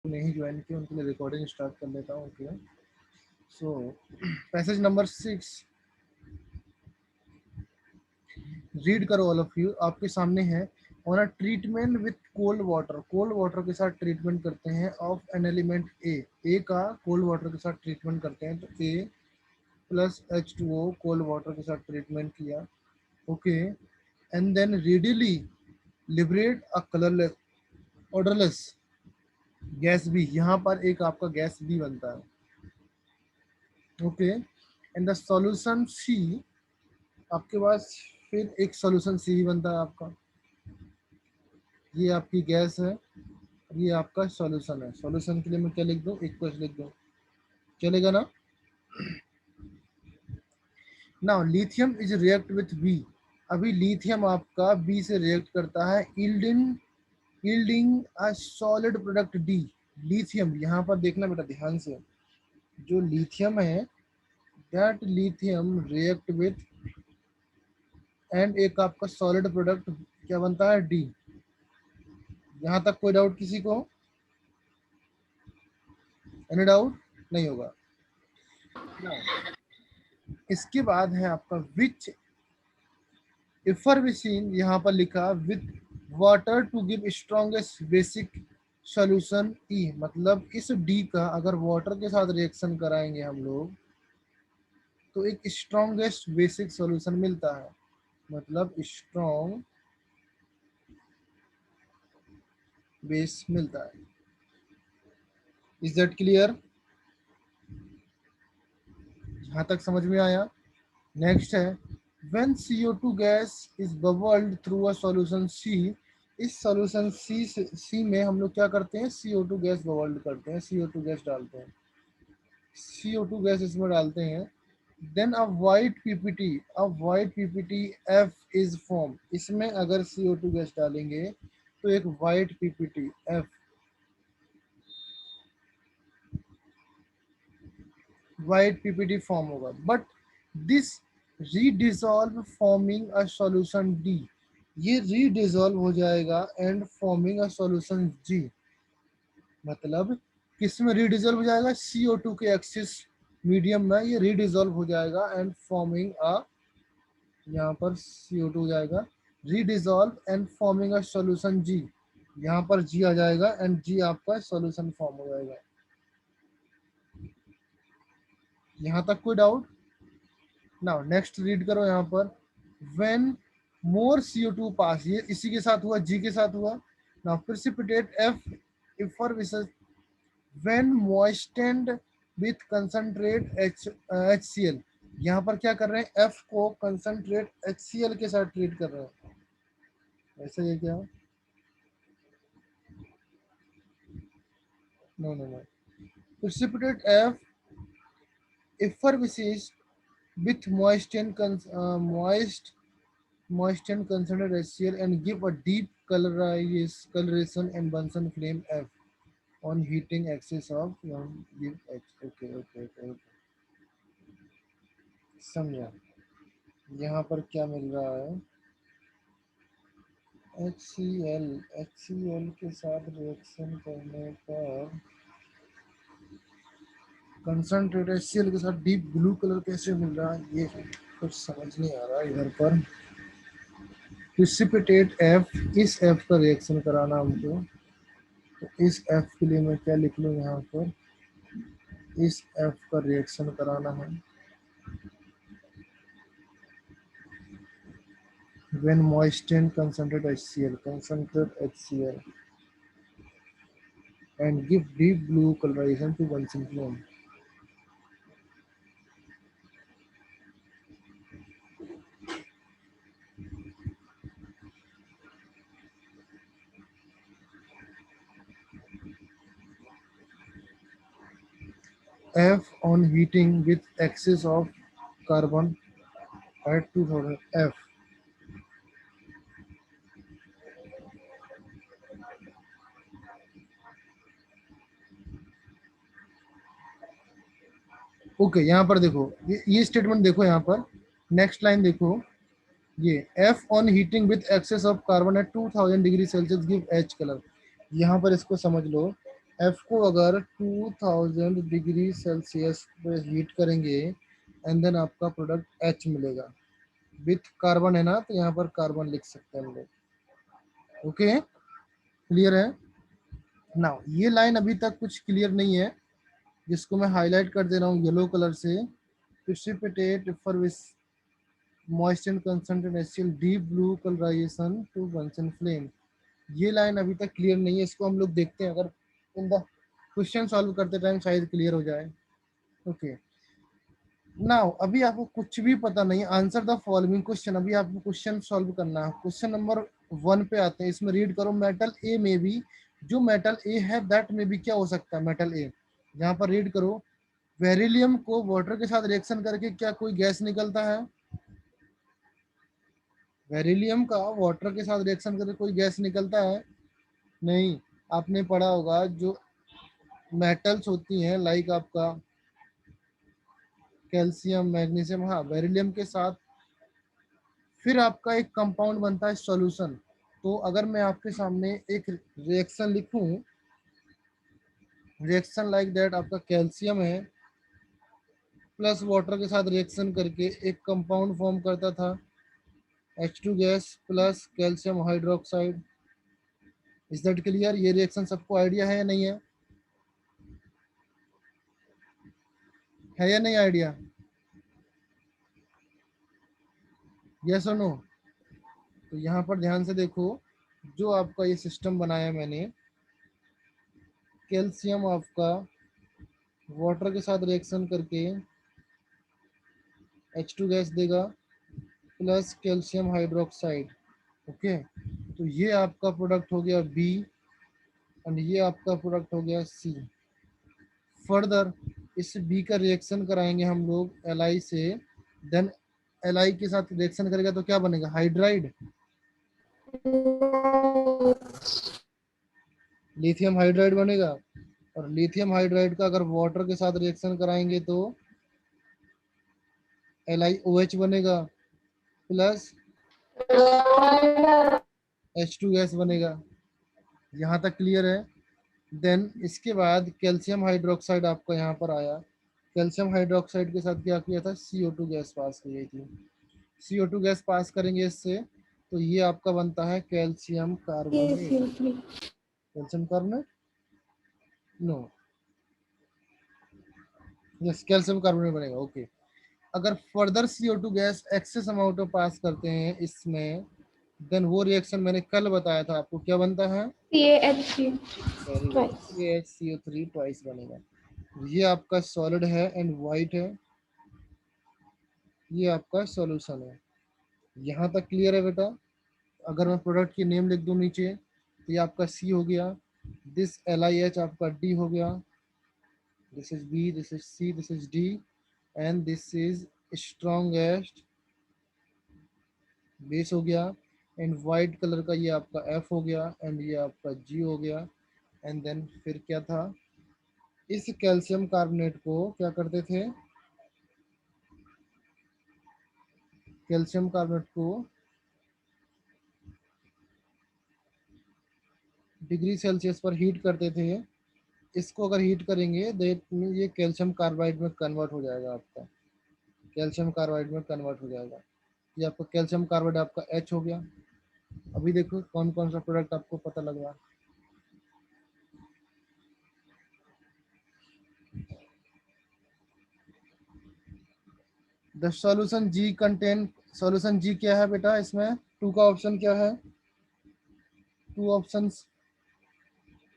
नहीं ज्वाइन किया उनके लिए रिकॉर्डिंग स्टार्ट कर लेता हूँ। ओके, सो पैसेज नंबर 6 रीड करो ऑल ऑफ यू, आपके सामने है। On a treatment with cold water, cold water के साथ ट्रीटमेंट करते हैं ऑफ एन एलिमेंट ए का कोल्ड वाटर के साथ ट्रीटमेंट करते हैं, तो ए प्लस H2O कोल्ड वाटर के साथ ट्रीटमेंट किया। Okay, and then readily liberate a colourless odourless gas B, यहाँ पर एक आपका गैस बी बनता है। Okay, and the solution C, आपके पास फिर एक सॉल्यूशन सी बनता है आपका। ये आपकी गैस है, ये आपका सॉल्यूशन है। सॉल्यूशन के लिए मैं क्या लिख दूं, इक्वल्स लिख दूं, चलेगा ना। Now lithium is react with B, अभी लिथियम आपका बी से रिएक्ट करता है, yielding a solid product D. Lithium यहाँ पर देखना बेटा ध्यान से, जो लिथियम है that lithium react with and एक आपका सॉलिड प्रोडक्ट क्या बनता है, डी। यहाँ तक कोई डाउट किसी को, एनी डाउट नहीं होगा। इसके बाद है आपका विच इफरविसिन, यहाँ पर लिखा with water to give strongest basic solution E, मतलब इस डी का अगर वाटर के साथ रिएक्शन कराएंगे हम लोग तो एक स्ट्रॉन्गेस्ट बेसिक सॉल्यूशन मिलता है, मतलब स्ट्रॉन्ग बेस मिलता है। इज दैट क्लियर, यहाँ तक समझ में आया। नेक्स्ट है when CO2 gas is bubbled through a solution C, इस सॉल्यूशन C में हम लोग क्या करते हैं, CO2 गैस बबल्ड करते हैं, CO2 गैस डालते हैं, CO2 गैस इसमें डालते हैं। Then a white ppt F is form, इसमें अगर CO2 गैस डालेंगे तो एक white ppt F, white ppt form होगा, but this redissolve forming a solution D, ये रीडिजॉल्व हो जाएगा and forming a solution G, मतलब किस में रीडिजॉल्व हो जाएगा, CO2 के एक्सिस मीडियम में ये रीडिजॉल्व हो जाएगा एंड फॉर्मिंग अ, यहाँ पर CO2 हो जाएगा रीडिजॉल्व एंड फॉर्मिंग अ सॉल्यूशन जी, यहाँ पर जी आ जाएगा एंड जी आपका सॉल्यूशन फॉर्म हो जाएगा। यहाँ तक कोई डाउट। नाउ नेक्स्ट रीड करो यहाँ पर, व्हेन मोर CO2 पास, ये इसी के साथ हुआ, जी के साथ हुआ। Now precipitate F effervescence when moistened with concentrate HCl, यहाँ पर क्या कर रहे हैं, F को कंसंट्रेट HCl के साथ ट्रीट कर रहे हैं, ऐसा ये क्या, no no no, precipitate F effervescence with moist and concentrated HCl and give a deep coloration and Bunsen flame F on heating excess of give H. Okay. समझा, यहाँ पर क्या मिल रहा है, HCl के साथ रिएक्शन करने पर कंसंट्रेटेड HCl के साथ डीप ब्लू कलर कैसे मिल रहा है, ये कुछ समझ नहीं आ रहा इधर पर। प्रिसिपिटेट F, इस F का रिएक्शन कराना हमको, तो इस F के लिए मैं क्या लिख लूँ यहाँ पर, इस F का रिएक्शन कराना है। When moistened concentrate HCl and give deep blue coloration to Bunsen flame. F on heating with excess of carbon at 2000 F. Okay यहाँ पर देखो, ये स्टेटमेंट देखो, यहाँ पर नेक्स्ट लाइन देखो, ये F on heating with excess of carbon at 2000 degree Celsius give H colour, यहाँ पर इसको समझ लो, एफ को अगर 2000 डिग्री सेल्सियस पे हीट करेंगे एंड देन आपका प्रोडक्ट एच मिलेगा। विथ कार्बन है ना, तो यहाँ पर कार्बन लिख सकते हैं हम लोग। ओके, क्लियर है ना? ये लाइन अभी तक कुछ क्लियर नहीं है, जिसको मैं हाईलाइट कर दे रहा हूँ येलो कलर से। precipitate effervescence moist and concentrated HCl deep blue colorization to Bunsen flame। ये लाइन अभी तक क्लियर नहीं है, इसको हम लोग देखते हैं, अगर इन द क्वेश्चन सॉल्व करते टाइम शायद क्लियर हो जाए। ओके, नाउ अभी आपको कुछ भी पता नहीं, आंसर द फॉलोइंग क्वेश्चन। अभी आपको क्वेश्चन सॉल्व करना है। क्वेश्चन नंबर 1 पे आते हैं, इसमें रीड करो। मेटल ए में भी, जो मेटल ए है दैट में भी क्या हो सकता है, मेटल ए। यहाँ पर रीड करो, बेरिलियम को वाटर के साथ रिएक्शन करके क्या कोई गैस निकलता है? बेरिलियम का वाटर के साथ रिएक्शन करके कोई गैस निकलता है? नहीं। आपने पढ़ा होगा जो मेटल्स होती हैं लाइक आपका कैल्शियम, मैग्नीशियम, हाँ, बेरिलियम के साथ फिर आपका एक कंपाउंड बनता है सॉल्यूशन। तो अगर मैं आपके सामने एक रिएक्शन लिखूं, रिएक्शन लाइक दैट, आपका कैल्शियम है प्लस वाटर के साथ रिएक्शन करके एक कंपाउंड फॉर्म करता था H2 gas plus calcium hydroxide. Is that clear? ये रिएक्शन सबको आइडिया है या नहीं है या नहीं आइडिया? यस और नो? तो यहाँ पर ध्यान से देखो, जो आपका ये सिस्टम बनाया मैंने, कैल्शियम आपका वाटर के साथ रिएक्शन करके H2 गैस देगा प्लस कैल्शियम हाइड्रोक्साइड। ओके, तो ये आपका प्रोडक्ट हो गया बी एंड ये आपका प्रोडक्ट हो गया सी। फर्दर इस बी का रिएक्शन कराएंगे हम लोग Li से, देन Li के साथ रिएक्शन करेगा तो क्या बनेगा, हाइड्राइड, लिथियम हाइड्राइड बनेगा। और लिथियम हाइड्राइड का अगर वाटर के साथ रिएक्शन कराएंगे तो LiOH बनेगा प्लस H2 गैस बनेगा। यहाँ तक क्लियर है? देन इसके बाद कैल्शियम हाइड्रोक्साइड आपका यहाँ पर आया। कैल्शियम हाइड्रोक्साइड के साथ क्या किया था, CO2 गैस पास की गई थी। CO2 गैस पास करेंगे इससे, तो ये आपका बनता है calcium carbonate. Calcium carbonate, no, yes, calcium carbonate बनेगा। ओके, अगर further CO2 gas excess amount में पास करते हैं इसमें, देन वो रिएक्शन मैंने कल बताया था आपको, क्या बनता है, वेरी गुड, CaHCO3 ट्वाइस बनेगा। ये आपका सॉलिड है एंड वाइट है, ये आपका सॉल्यूशन है। यहाँ तक क्लियर है बेटा? अगर मैं प्रोडक्ट की नेम लिख दूँ नीचे, तो ये आपका C हो गया, दिस LiH आपका D हो गया, this is B, this is C, this is D, and this is strongest base हो गया। एंड वाइट कलर का ये आपका F हो गया एंड ये आपका G हो गया। एंड देन फिर क्या था, इस कैल्शियम कार्बोनेट को क्या करते थे, कैल्शियम कार्बोनेट को डिग्री सेल्सियस पर हीट करते थे। इसको अगर हीट करेंगे देट ये कैल्शियम कार्बाइड में कन्वर्ट हो जाएगा, आपका कैल्शियम कार्बाइड में कन्वर्ट हो जाएगा। ये आपका कैल्शियम कार्बाइड आपका H हो गया। अभी देखो कौन कौन सा प्रोडक्ट आपको पता लग रहा है। The solution G contain, solution G क्या है बेटा इसमें, टू का ऑप्शन क्या है, two options,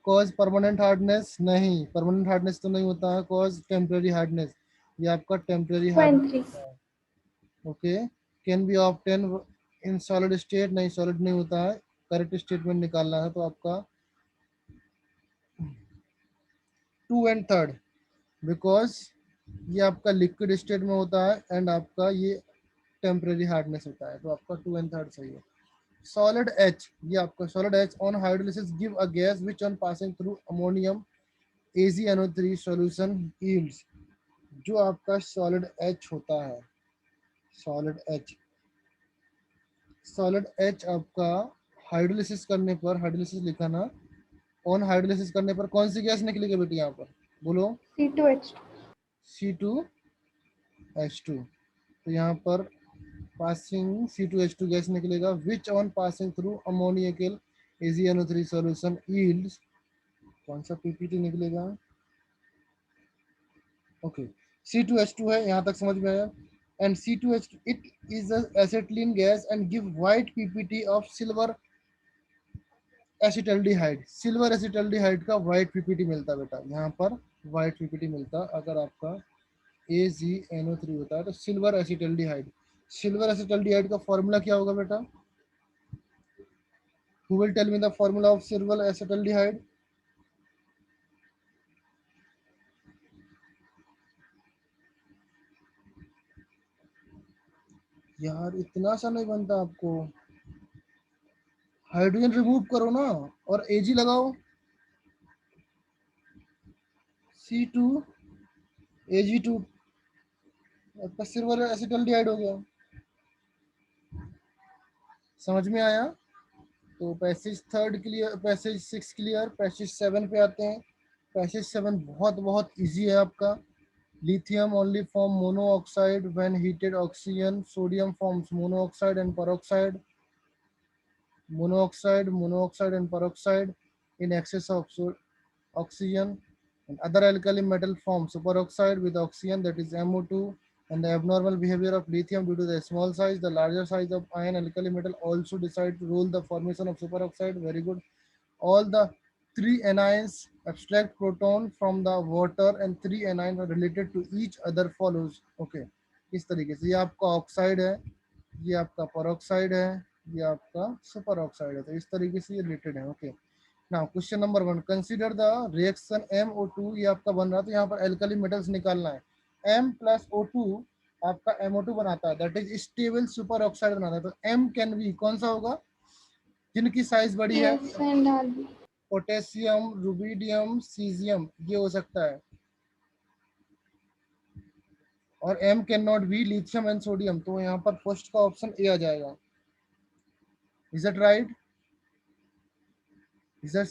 cause permanent hardness, नहीं परमानेंट हार्डनेस तो नहीं होता है, कॉज टेम्परेरी हार्डनेस, ये आपका टेम्परेरी हार्डनेस होता है। Okay, can be obtain in solid state, नहीं सॉलिड नहीं होता है, करेक्ट स्टेटमेंट निकालना है तो आपका 2 एंड 3, बिकॉज ये आपका लिक्विड स्टेट में होता है एंड आपका ये टेम्परेरी हार्डनेस होता है, तो आपका 2 एंड 3 सही है। सॉलिड H, ये आपका solid H on hydrolysis give a gas which on passing through ammonium AgNO3 solution yields. जो आपका सॉलिड H होता है, सॉलिड H, सॉलिड H आपका हाइड्रोलिसिस करने पर, हाइड्रोलिसिस लिखा ना, ऑन हाइड्रोलिसिस करने पर कौन सी गैस निकलेगी बेटी यहाँ पर, बोलो। C2H2। C2H2। तो यहाँ पर पासिंग C2H2 गैस निकलेगा, which on passing through ammoniacal AgNO3 solution yields, कौन सा पीपीटी निकलेगा, ओके C2H2 है, यहाँ तक समझ में आया। And C2H2 it is acetylene gas and give white PPT of silver acetaldehyde. Silver acetaldehyde का व्हाइट पीपीटी मिलता है बेटा, यहाँ पर व्हाइट पीपीटी मिलता है अगर आपका AgNO3 होता है तो सिल्वर एसिटल्डिहाइड। सिल्वर एसिटल्डिहाइड का फॉर्मूला क्या होगा बेटा, who will tell me the formula of silver acetaldehyde? यार इतना सा नहीं बनता आपको, हाइड्रोजन रिमूव करो ना और Ag लगाओ, C2Ag2, आपका सिल्वर एसिटल्डिहाइड हो गया। समझ में आया? तो passage third clear, passage six clear, passage seven पे आते हैं। पैसेज सेवन बहुत बहुत इजी है आपका। Lithium only form monoxide when heated oxygen, sodium forms monoxide and peroxide, monoxide and peroxide in excess of oxygen, and other alkali metal form superoxide with oxygen, that is MO2. And the abnormal behavior of lithium due to the small size, the larger size of ion alkali metal also decide to rule the formation of superoxide. Very good. All the three anions abstract proton from the water and three anions are related to each other follows. Okay, इस तरीके से ये आपका oxide है, ये आपका peroxide है, ये आपका सुपर ऑक्साइड है, तो इस तरीके से ये रिलेटेड है। Okay, now question number 1, consider the reaction MO2, ये आपका बन रहा है तो यहाँ पर एल्कली मेटल्स निकालना है। M प्लस O2 आपका MO2 बनाता है, that is stable super oxide बनाता है। तो M कैन बी कौन सा होगा, जिनकी साइज बड़ी है, S and Rb। Potassium, rubidium, caesium, ये हो सकता है। और M can not be lithium and sodium, तो यहाँ पर फर्स्ट का ऑप्शन ए आ जाएगा। Is that right? Is that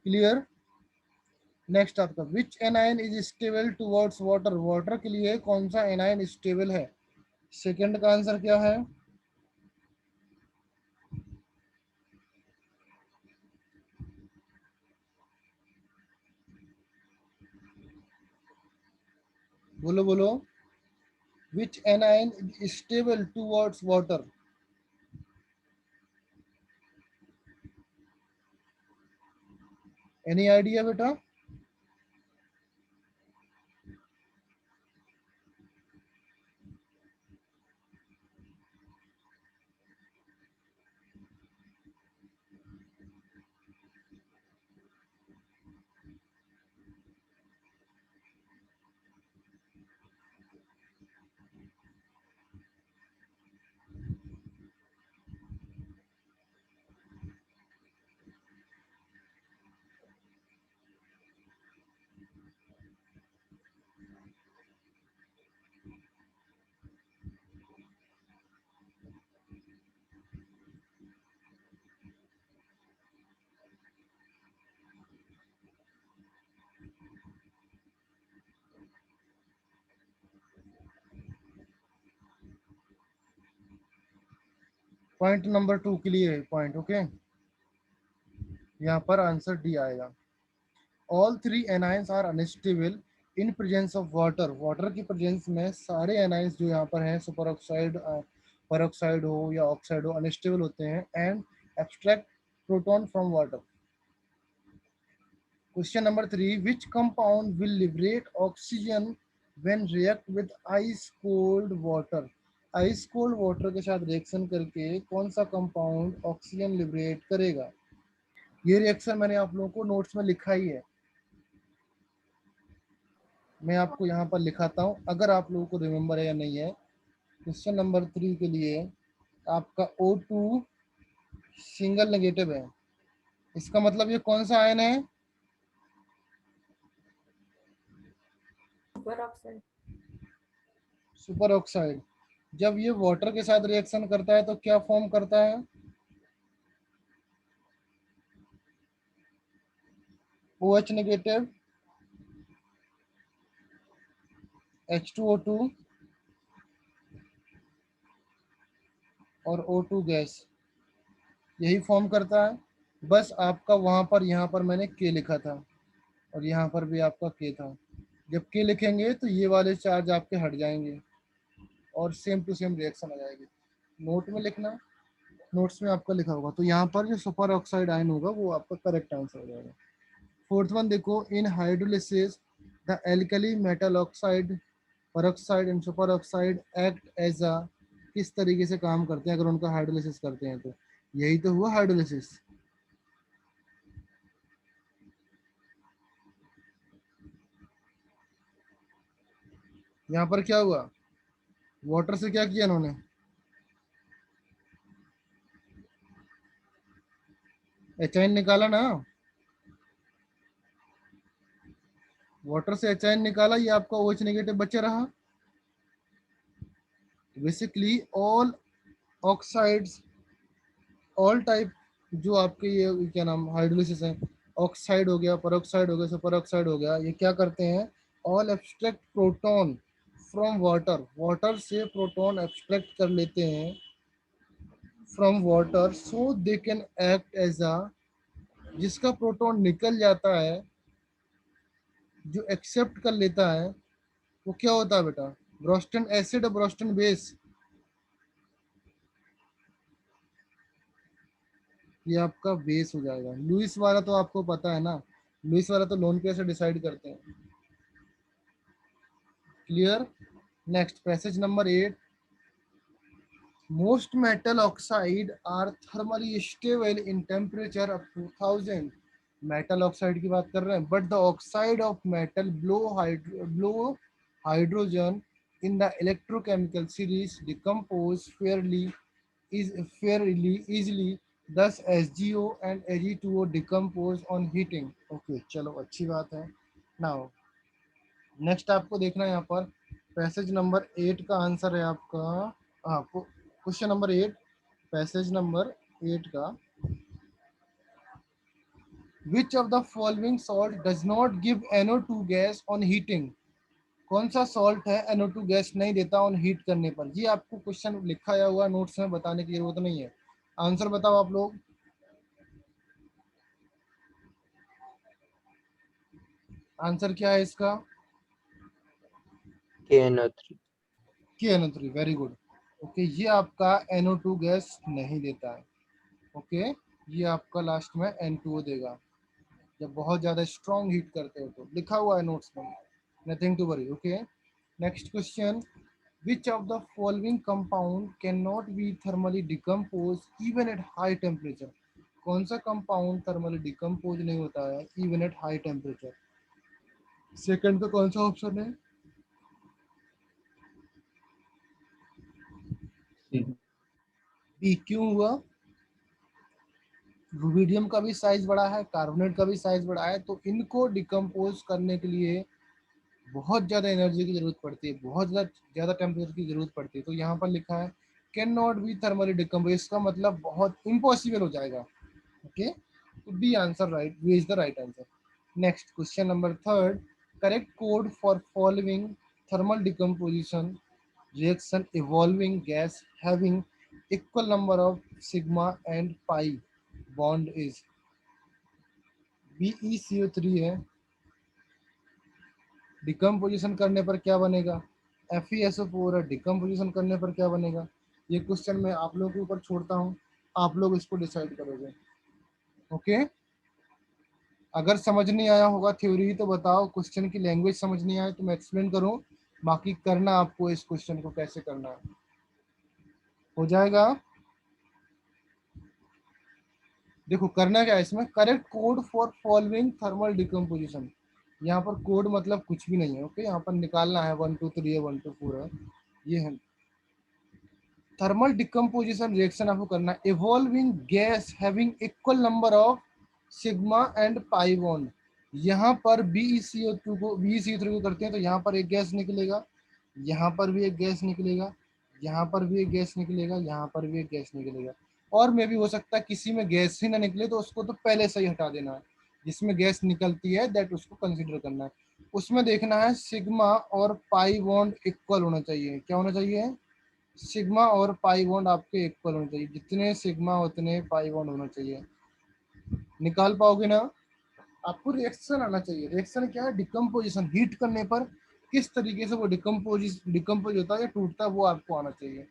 clear? Next आपका, which anion is stable towards water, water के लिए कौन सा एनायन स्टेबल है? सेकंड का आंसर क्या है, बोलो बोलो, which anion is stable towards water? Any idea बेटा? पॉइंट नंबर 2 के लिए पॉइंट, ओके, यहाँ पर आंसर डी आएगा। All three anions are unstable in presence of water, water की प्रेजेंस में सारे एनाइंस जो यहाँ पर हैं, सुपर ऑक्साइड, peroxide हो या ऑक्साइड हो, अनस्टेबल होते हैं and abstract proton from water. Question number 3, which compound will liberate oxygen when react with ice cold water, ice cold water के साथ रिएक्शन करके कौन सा कंपाउंड ऑक्सीजन लिबरेट करेगा? ये रिएक्शन मैंने आप लोगों को नोट्स में लिखा ही है, मैं आपको यहाँ पर लिखाता हूँ अगर आप लोगों को रिमेम्बर है या नहीं है। क्वेश्चन नंबर 3 के लिए आपका O2 सिंगल नेगेटिव है, इसका मतलब ये कौन सा आयन है? Super oxide. Super oxide. जब ये वाटर के साथ रिएक्शन करता है तो क्या फॉर्म करता है? OH नेगेटिव, H2O2 और O2 गैस, यही फॉर्म करता है। बस आपका वहां पर, यहाँ पर मैंने K लिखा था और यहाँ पर भी आपका K था। जब K लिखेंगे तो ये वाले चार्ज आपके हट जाएंगे और सेम टू सेम रिएक्शन आ जाएगी। नोट में लिखना, नोट्स में आपका लिखा होगा। तो यहाँ पर जो सुपर ऑक्साइड आयन होगा वो आपका करेक्ट आंसर हो जाएगा। फोर्थ वन देखो, in hydrolysis the alkali metal oxide, peroxide and super oxide act as a, किस तरीके से काम करते हैं अगर उनका हाइड्रोलिसिस करते हैं तो? यही तो हुआ हाइड्रोलिसिस। यहाँ पर क्या हुआ, वाटर से क्या किया इन्होंने, एचाइन निकाला ना, वाटर से एचाइन निकाला, ये आपका OH नेगेटिव बचा रहा। Basically all oxides, all type जो आपके ये क्या नाम हाइड्रोलिसिस है, ऑक्साइड हो गया, परऑक्साइड हो गया, सुपर ऑक्साइड हो गया, ये क्या करते हैं, all abstract proton from water, water से प्रोटॉन एब्स्ट्रैक्ट कर लेते हैं from water, so they can act as a, जिसका प्रोटॉन निकल जाता है, जो एक्सेप्ट कर लेता है, वो क्या होता है बेटा, ब्रोस्टन एसिड और ब्रोस्टन बेस। ये आपका बेस हो जाएगा। लुइस वाला तो आपको पता है ना, लुइस वाला तो लोन पे से डिसाइड करते हैं। Clear. Next passage number 8, most metal oxide are thermally stable in temperature up to 1000। Metal oxide की बात कर रहे हैं, but the oxide of metal below hydrogen in the electrochemical series decompose fairly easily, thus SgO and Ag2O decompose on heating। Okay चलो अच्छी बात है। Now next आपको देखना है यहाँ पर पैसेज नंबर 8 का आंसर है आपका, हाँ क्वेश्चन नंबर 8, पैसेज नंबर 8 का, विच of the following salt does not give NO2 gas on heating. कौन सा सॉल्ट है NO2 गैस नहीं देता ऑन हीट करने पर? ये आपको क्वेश्चन लिखा हुआ नोट्स में, बताने की जरूरत नहीं है। आंसर बताओ आप लोग, आंसर क्या है इसका? KNO3। KNO3, very good. Okay ये आपका NO2 गैस नहीं देता है। ओके ये आपका लास्ट में N2O देगा जब बहुत ज्यादा स्ट्रॉन्ग हीट करते हो तो, लिखा हुआ है नोट्स में, nothing to worry. Okay next question, which of the following compound can not be thermally decompose even at high temperature. कौन सा कंपाउंड थर्मली डिकम्पोज नहीं होता है even at high temperature? Second का कौन सा ऑप्शन है? बी। क्यों हुआ? रुबिडियम का भी साइज बड़ा है, कार्बोनेट का भी साइज बड़ा है, तो इनको डिकम्पोज करने के लिए बहुत ज़्यादा एनर्जी की जरूरत पड़ती है, बहुत ज़्यादा टेम्परेचर की जरूरत पड़ती है। तो यहाँ पर लिखा है can not be thermally decompose, इसका मतलब बहुत इम्पॉसिबल हो जाएगा। ओके तो B answer right, B is the right answer. Next question number 3, correct code for following thermal decomposition reaction evolving gas having equal number of sigma and pi bond is? BeCO3 है, decomposition करने पर क्या बनेगा? FeSO4 है, decomposition करने पर क्या बनेगा? ये क्वेश्चन मैं आप लोगों के ऊपर छोड़ता हूँ, आप लोग इसको डिसाइड करोगे। ओके अगर समझ नहीं आया होगा थ्योरी तो बताओ, क्वेश्चन की लैंग्वेज समझ नहीं आए तो मैं एक्सप्लेन करूँ, बाकी करना आपको इस क्वेश्चन को कैसे करना है, हो जाएगा। देखो करना क्या है इसमें, correct code for following thermal decomposition, यहाँ पर कोड मतलब कुछ भी नहीं है। ओके यहाँ पर निकालना है 1 2 3 है, 1 2 4 है, ये है थर्मल डिकम्पोजिशन रिएक्शन आपको करना है, evolving gas having equal number of sigma and pi bond. यहाँ पर BeCO2 को BeCO3 को करते हैं तो यहाँ पर एक गैस निकलेगा, यहाँ पर भी एक गैस निकलेगा, यहाँ पर भी एक गैस निकलेगा, यहाँ पर भी एक गैस निकलेगा, और मे भी हो सकता है किसी में गैस ही ना निकले तो उसको तो पहले से ही हटा देना है। जिसमें गैस निकलती है, दैट उसको कंसिडर करना है। उसमें देखना है सिग्मा और पाई बॉन्ड इक्वल होना चाहिए। क्या होना चाहिए? सिग्मा और पाई बॉन्ड आपके इक्वल होने चाहिए, जितने सिग्मा उतने पाई बॉन्ड होना चाहिए। निकाल पाओगे ना? आपको रिएक्शन आना चाहिए। रिएक्शन क्या है? डिकम्पोजिशन। हीट करने पर किस तरीके से वो डिकम्पोज होता है या टूटता है, वो आपको आना चाहिए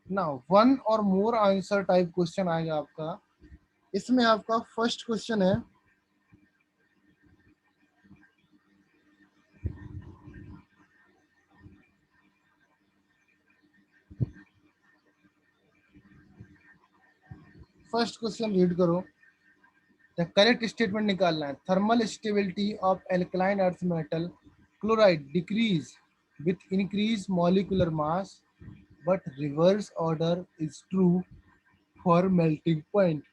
ना। वन और मोर आंसर टाइप क्वेश्चन आएगा आपका। इसमें आपका फर्स्ट क्वेश्चन है, फर्स्ट क्वेश्चन रीड करो। द करेक्ट स्टेटमेंट निकालना है। Thermal stability of alkaline earth metal chloride decrease with increase molecular mass, but reverse order is true for melting point.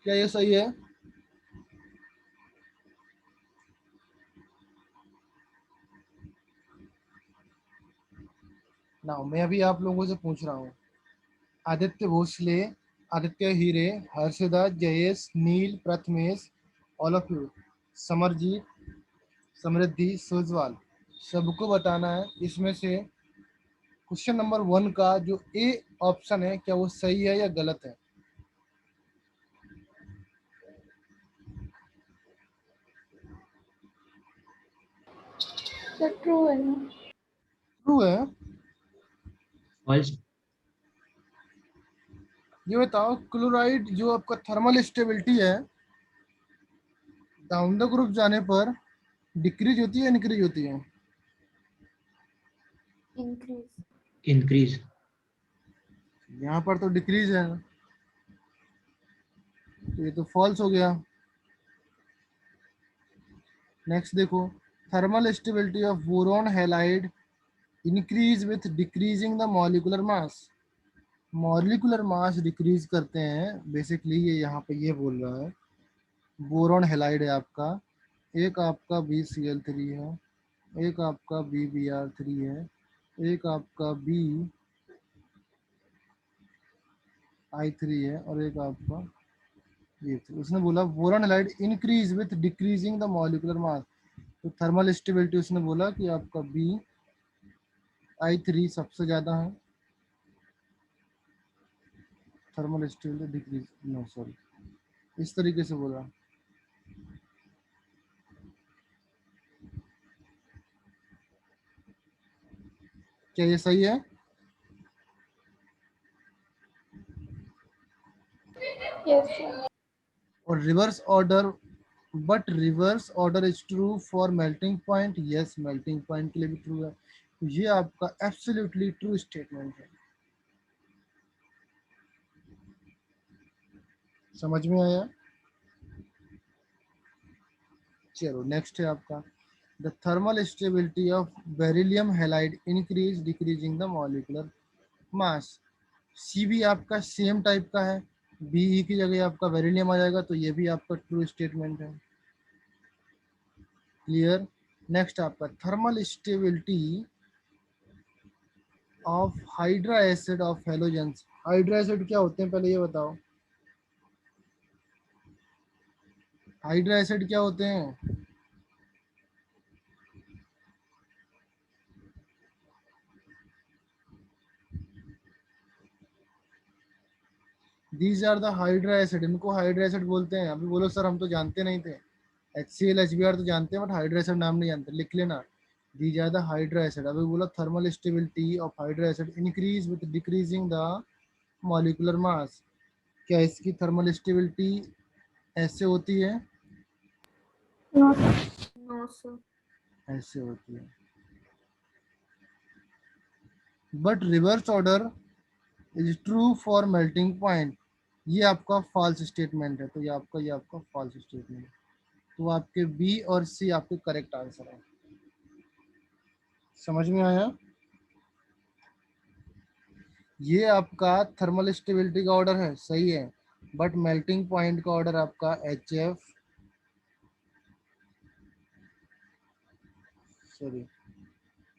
क्या ये सही है? ना मैं अभी आप लोगों से पूछ रहा हूँ। Aditya Bhosale, Aditya Hire, Harshada, Jayesh, Neel, Prathamesh, all of you, Samarjeet, Samriddhi, Sujwal, सबको बताना है इसमें से क्वेश्चन नंबर 1 का जो ए ऑप्शन है, क्या वो सही है या गलत है? ट्रू है ना? ट्रू है। फॉल्स। ये बताओ, क्लोराइड जो आपका थर्मल स्टेबिलिटी है, डाउन द ग्रुप जाने पर डिक्रीज होती है, इंक्रीज होती है? इंक्रीज। इंक्रीज। यहाँ पर तो डिक्रीज है, तो ये तो फॉल्स हो गया। नेक्स्ट देखो, thermal stability of boron halide increase with decreasing the molecular mass. Molecular mass decrease करते हैं बेसिकली, ये यहाँ पे ये बोल रहा है। बोरॉन हैलाइड है आपका, एक आपका BCl3 है, एक आपका BBr3 है, एक आपका BI3 है, और एक आपका ये। उसने बोला boron halide increase with decreasing the molecular मास, तो थर्मल स्टेबिलिटी उसने बोला कि आपका BI3 सबसे ज्यादा है। Thermal stability decrease, no sorry, इस तरीके से बोला। क्या ये सही है? यस। और reverse order, but reverse order is true for melting point. Yes, melting point के लिए भी ट्रू है। तो ये आपका एब्सोल्युटली ट्रू स्टेटमेंट है। समझ में आया? चलो नेक्स्ट है आपका, the thermal stability of beryllium halide increase decreasing the molecular mass. C भी आपका सेम टाइप का है, बीई की जगह आपका बेरिलियम आ जाएगा, तो ये भी आपका ट्रू स्टेटमेंट है। क्लियर? नेक्स्ट आपका thermal stability of hydra acid of halogens. Hydra acid क्या होते हैं पहले ये बताओ। हाइड्रा एसिड क्या होते हैं? These are the hydra acid, इनको हाइड्रा एसिड बोलते हैं। अभी बोलो सर हम तो जानते नहीं थे, HCl HBr तो जानते हैं बट हाइड्रा एसिड नाम नहीं जानते, लिख लेना। These are the hydra acid. अभी बोला thermal stability of hydra acid increase with decreasing the molecular mass. क्या इसकी थर्मल स्टेबिलिटी ऐसे होती है? No no sir. ऐसे होती है। But reverse order is true for melting point. ये आपका फॉल्स स्टेटमेंट है, तो ये आपका फॉल्स स्टेटमेंट है। तो आपके बी और सी आपके करेक्ट आंसर है। समझ में आया? ये आपका थर्मल स्टेबिलिटी का ऑर्डर है, सही है, बट मेल्टिंग पॉइंट का ऑर्डर आपका HF, सॉरी,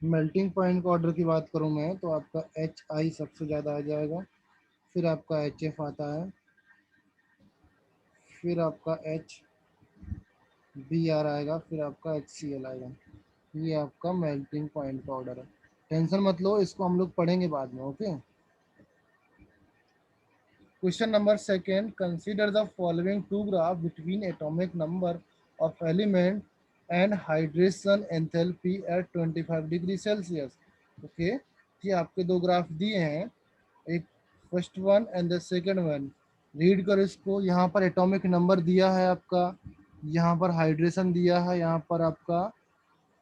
मेल्टिंग पॉइंट का ऑर्डर की बात करूं मैं तो आपका HI सबसे ज़्यादा आ जाएगा, फिर आपका HF आता है, फिर आपका HBr आएगा, फिर आपका HCl आएगा। ये आपका मेल्टिंग पॉइंट पाउडर है। टेंशन मत लो, इसको हम लोग पढ़ेंगे बाद में। Okay. Question number second, consider the following two graphs between atomic number of element and hydration enthalpy at 25 degree Celsius. Okay, ये आपके दो ग्राफ दिए हैं, एक first one and the second one. Read करो इसको। यहाँ पर एटॉमिक नंबर दिया है आपका, यहाँ पर हाइड्रेशन दिया है, यहाँ पर आपका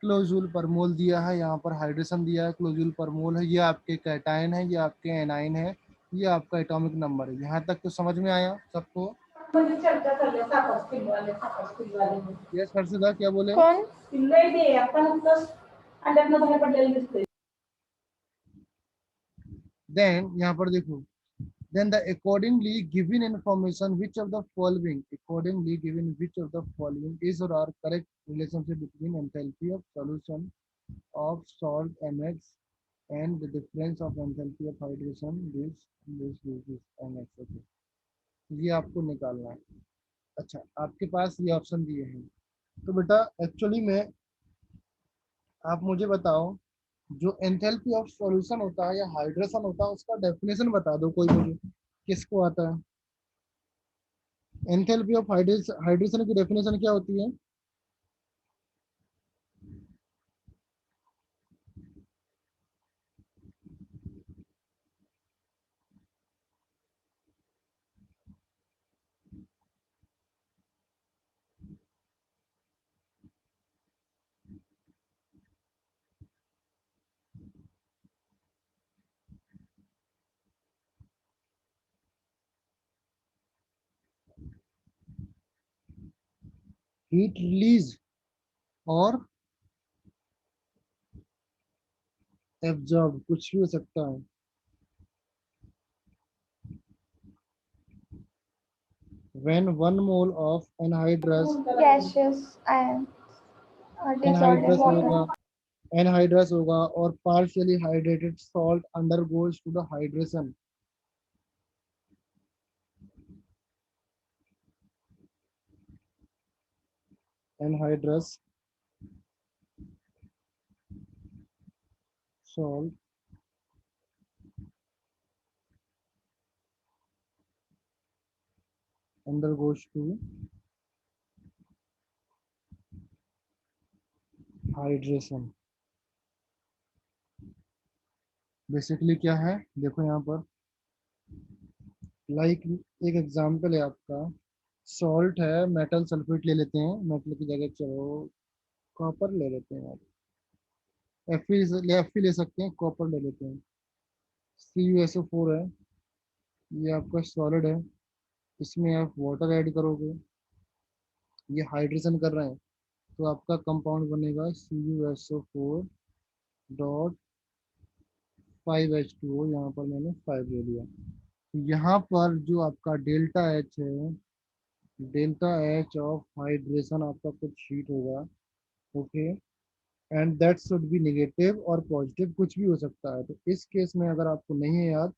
क्लोजूल पर मोल दिया है, यहाँ पर हाइड्रेशन दिया है, क्लोजूल पर मोल है। ये आपके कैटायन है, ये आपके एनाइन है, ये आपका एटॉमिक नंबर है। यहाँ तक तो समझ में आया सबको? म्हणजे चर्चा चालली आहे साखर में। यस हर्षदा, क्या बोले? कौन? लय दे आपण नुसतं अंड्यातनं बाहेर पडलेलं दिसतंय। देन यहाँ पर देखो, then the accordingly given information which of the following, accordingly given which of the following is or are correct relationship between enthalpy of solution of salt MX and the difference of enthalpy of hydration this MX। ये आपको निकालना है। अच्छा, आपके पास ये option दिए हैं, तो बेटा एक्चुअली में आप मुझे बताओ, जो एंथैल्पी ऑफ सॉल्यूशन होता है या हाइड्रेशन होता है, उसका डेफिनेशन बता दो कोई मुझे, किसको आता है? एंथैल्पी ऑफ हाइड्रेशन की डेफिनेशन क्या होती है? हीट रिलीज और एब्जॉर्ब, कुछ भी हो सकता है। when 1 mole of anhydrous Gaseous and dissolved in anhydrous water. होगा anhydrous होगा और partially hydrated salt undergoes to the hydration, anhydrous salt undergoes to hydration। Basically क्या है, देखो यहाँ पर एक एग्जांपल है आपका, सॉल्ट है, मेटल सल्फेट ले लेते हैं, मेटल की जगह चलो कॉपर ले लेते हैं, एफ ले सकते हैं, कॉपर ले लेते हैं। CuSO4 है, ये आपका सॉलिड है, इसमें आप वाटर ऐड करोगे, ये हाइड्रेशन कर रहे हैं, तो आपका कंपाउंड बनेगा CuSO4.5H2O। यहाँ पर मैंने 5 ले लिया। यहाँ पर जो आपका डेल्टा H है, डेल्टा H ऑफ हाइड्रेशन आपका कुछ हीट होगा। Okay, and that should B negative और पॉजिटिव, कुछ भी हो सकता है। तो इस केस में अगर आपको नहीं है याद,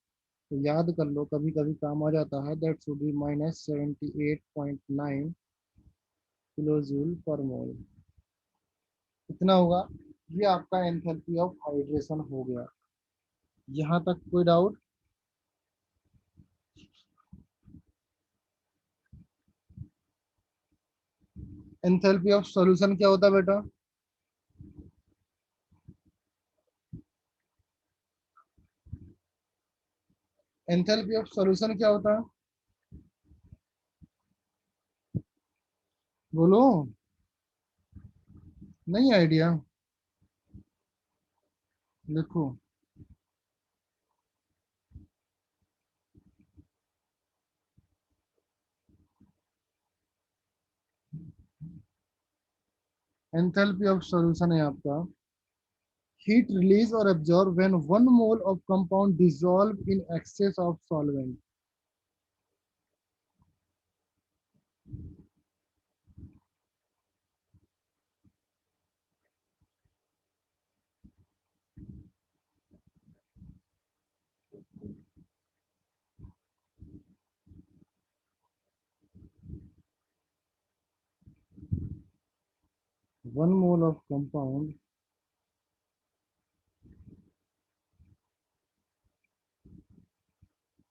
तो याद कर लो, कभी कभी काम आ जाता है। That should be -78.9 kilo joule per mole. इतना होगा। ये आपका एंथैल्पी ऑफ हाइड्रेशन हो गया। यहाँ तक कोई डाउट? एंथैल्पी ऑफ सॉल्यूशन क्या होता है बेटा? एंथैल्पी ऑफ सॉल्यूशन क्या होता है, बोलो। नहीं आइडिया? देखो, एंथैल्पी ऑफ सॉल्यूशन है आपका heat release or absorb when 1 mole of compound dissolve in excess of solvent। 1 mole of compound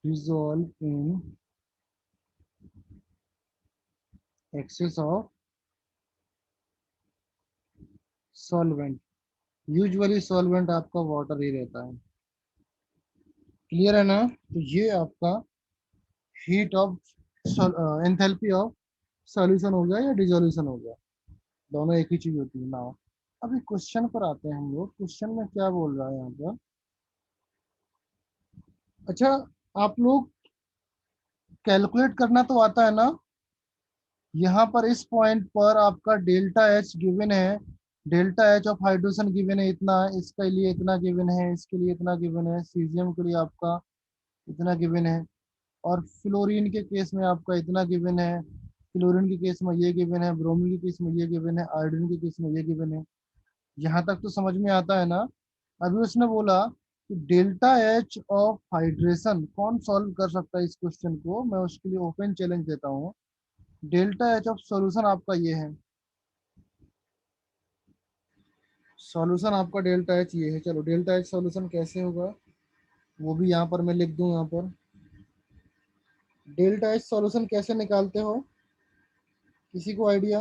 dissolve in excess of solvent. Usually solvent आपका वाटर ही रहता है। क्लियर है ना? तो ये आपका heat of enthalpy of solution हो गया या डिसोल्यूशन हो गया, दोनों एक ही चीज होती है ना। अभी क्वेश्चन पर आते हैं हम लोग। क्वेश्चन में क्या बोल रहा है यहाँ पर? अच्छा, आप लोग कैलकुलेट करना तो आता है ना? यहाँ पर इस पॉइंट पर आपका डेल्टा एच गिवन है, delta H of hydrogen given है इतना, इसके लिए इतना गिवन है, इसके लिए इतना गिवन है, सीजियम के लिए आपका इतना गिवन है, और फ्लोरीन के केस में आपका इतना गिवन है, क्लोरीन के केस में ये गिवन है, ब्रोमीन के केस में ये गिवन है, आयोडीन के केस में ये गिवन है। यहाँ तक तो समझ में आता है ना? अभी उसने बोला कि डेल्टा एच ऑफ हाइड्रेशन कौन सॉल्व कर सकता है इस क्वेश्चन को, मैं उसके लिए ओपन चैलेंज देता हूँ। डेल्टा एच ऑफ सॉल्यूशन आपका ये है, सॉल्यूशन आपका डेल्टा एच ये है। चलो डेल्टा एच सॉल्यूशन कैसे होगा वो भी यहाँ पर मैं लिख दूं। यहाँ पर डेल्टा एच सॉल्यूशन कैसे निकालते हो, किसी को आइडिया?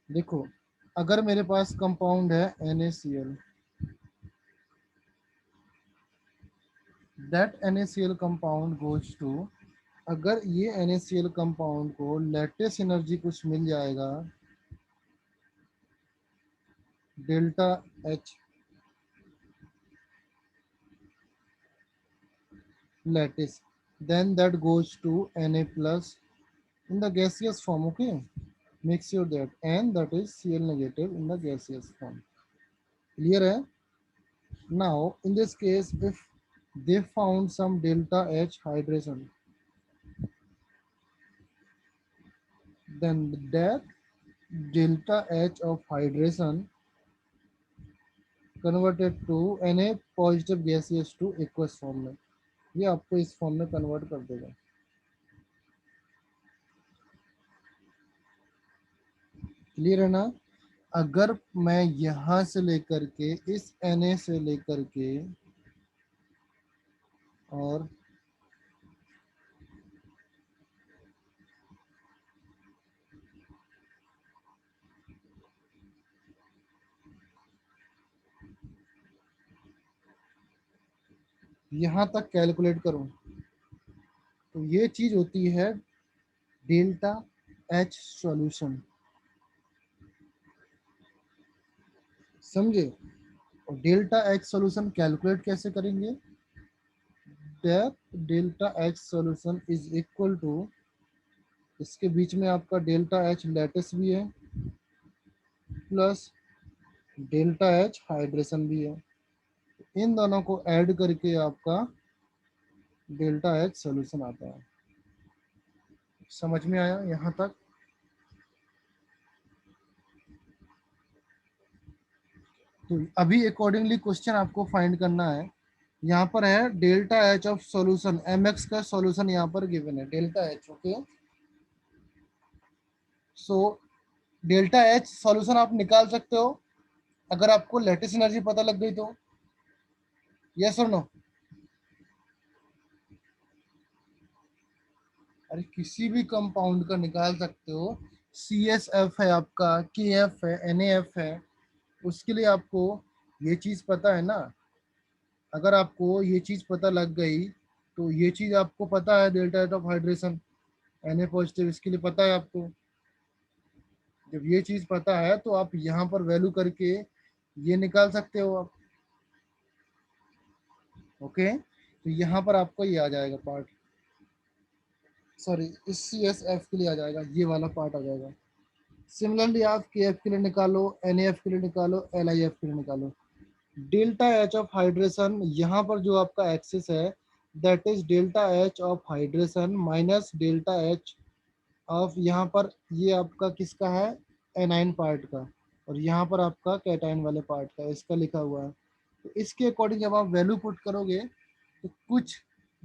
देखो, अगर मेरे पास कंपाउंड है NaCl, that NaCl compound goes to, अगर ये NaCl कंपाउंड को लेटेस्ट एनर्जी कुछ मिल जाएगा delta H lattice, then that goes to Na plus in the gaseous form. Okay, make sure that, and that is Cl negative in the gaseous form. Clear hai? Now in this case, if they found some delta H hydration, then that delta H of hydration converted to Na positive gaseous to aqueous form में, ये आपको इस form में convert कर देगा। Clear है ना? अगर मैं यहां से लेकर के इस Na से लेकर के और यहां तक कैलकुलेट करूं तो ये चीज होती है डेल्टा एच सॉल्यूशन, समझे? और डेल्टा एच सॉल्यूशन कैलकुलेट कैसे करेंगे? That delta H solution is equal to, इसके बीच में आपका डेल्टा एच लैटिस भी है प्लस डेल्टा एच हाइड्रेशन भी है, इन दोनों को ऐड करके आपका डेल्टा एच सॉल्यूशन आता है। समझ में आया यहाँ तक? तो अभी अकॉर्डिंगली क्वेश्चन आपको फाइंड करना है। यहाँ पर है delta H of solution, mx का सॉल्यूशन यहाँ पर गिवन है delta H. Okay, so delta H solution आप निकाल सकते हो अगर आपको लेटेस्ट एनर्जी पता लग गई तो। यस और नो? अरे किसी भी कंपाउंड का निकाल सकते हो। CSF है आपका, KF है, NaF है, उसके लिए आपको ये चीज पता है ना। अगर आपको ये चीज पता लग गई तो ये चीज आपको पता है delta H of hydration Na positive, इसके लिए पता है आपको। जब ये चीज पता है तो आप यहाँ पर वैल्यू करके ये निकाल सकते हो आप। ओके, तो यहाँ पर आपको ये आ जाएगा पार्ट, सॉरी इस CSF के लिए आ जाएगा, ये वाला पार्ट आ जाएगा। सिमिलरली आप KF के लिए निकालो, NaF के लिए निकालो, LiF के लिए निकालो। डेल्टा एच ऑफ हाइड्रेशन यहाँ पर जो आपका एक्सिस है that is delta H of hydration minus delta H of, यहाँ पर ये आपका किसका है? एनाइन पार्ट का, और यहाँ पर आपका कैटाइन वाले पार्ट का, इसका लिखा हुआ है। तो इसके अकॉर्डिंग जब आप वैल्यू पुट करोगे तो कुछ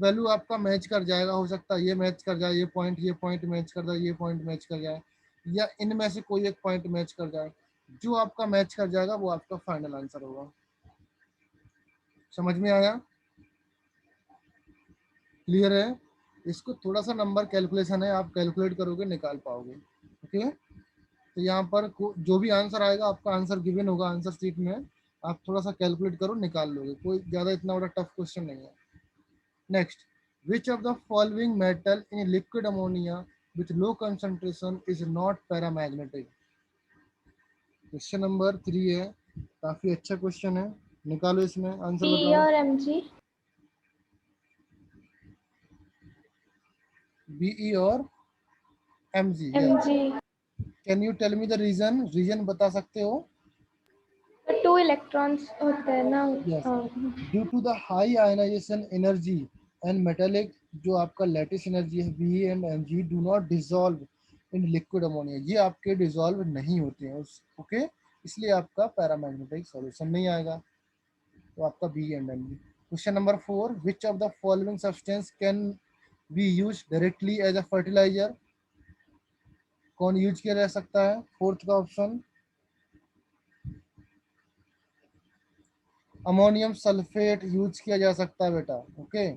वैल्यू आपका मैच कर जाएगा, हो सकता है ये मैच कर जाए, ये पॉइंट मैच कर जाए, ये पॉइंट मैच कर जाए, या इनमें से कोई एक पॉइंट मैच कर जाए। जो आपका मैच कर जाएगा वो आपका फाइनल आंसर होगा। समझ में आया? क्लियर है? इसको थोड़ा सा नंबर कैलकुलेशन है, आप कैलकुलेट करोगे निकाल पाओगे। ओके, तो यहाँ पर जो भी आंसर आएगा आपका आंसर गिवन होगा आंसर शीट में, आप थोड़ा सा कैलकुलेट करो निकाल लोगे, कोई ज़्यादा इतना बड़ा टफ क्वेश्चन नहीं है। Next, which of the following metal in liquid ammonia with low concentration is not paramagnetic? Question number 3 है, काफी अच्छा क्वेश्चन है, निकालो इसमें आंसर P बताओ। और Mg। बीई और MG, yes. Mg can you tell me the reason? Reason बता सकते हो? 2 इलेक्ट्रॉन्स होते हैं ना। Yes, due to the high ionisation energy and metallic, जो आपका लेटिस एनर्जी है B and M G, do not dissolve in liquid ammonia, ये आपके डिजोल्व नहीं होते हैं उस, ओके, इसलिए आपका पैरामैग्नेटिक सॉल्यूशन नहीं आएगा, तो आपका B and M G. Question number 4, which of the following substance can be use directly as a fertiliser? कौन यूज किया जा सकता है? फोर्थ का ऑप्शन, अमोनियम सल्फेट यूज किया जा सकता है बेटा, ओके,